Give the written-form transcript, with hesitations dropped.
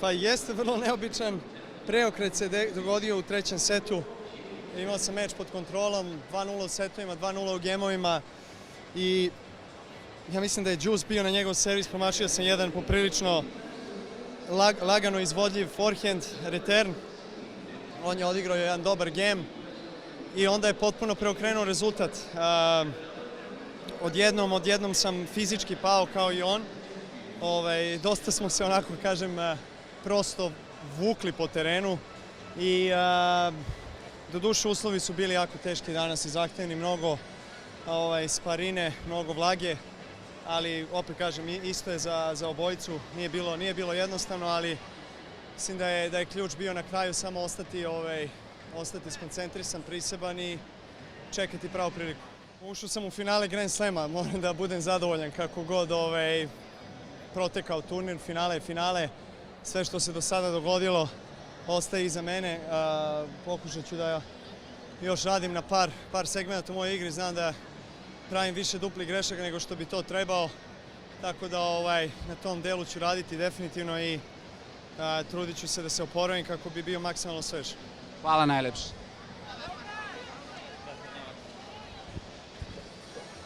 Pa jeste vrlo neobičan. Preokret se dogodio u trećem setu. Imao sam meč pod kontrolom, 2:0 u setovima, 2:0 u gemovima i ja mislim da je Juice bio na njegov servis, promašio sam jedan poprilično lagano izvodljiv forehand, return. On je odigrao jedan dobar gem i onda je potpuno preokrenuo rezultat. Odjednom sam fizički pao kao i on. Dosta smo se, onako kažem, prosto vukli po terenu i doduše uslovi su bili jako teški danas i zahtevni, mnogo sparine, mnogo vlage, ali opet kažem, isto je za obojicu, nije bilo jednostavno, ali mislim da je ključ bio na kraju samo ostati skoncentrisan, priseban i čekati pravu priliku. Ušao sam u finale Grand Slema, moram da budem zadovoljan kako god protekao turnir, finale, sve što se do sada dogodilo ostaje iza mene. Pokušat ću da još radim na par segmenta u mojoj igri, znam da pravim više duplih grešaka nego što bi to trebao, tako da na tom delu ću raditi definitivno i trudit ću se da se oporavim kako bi bio maksimalno svež. Hvala najlepše.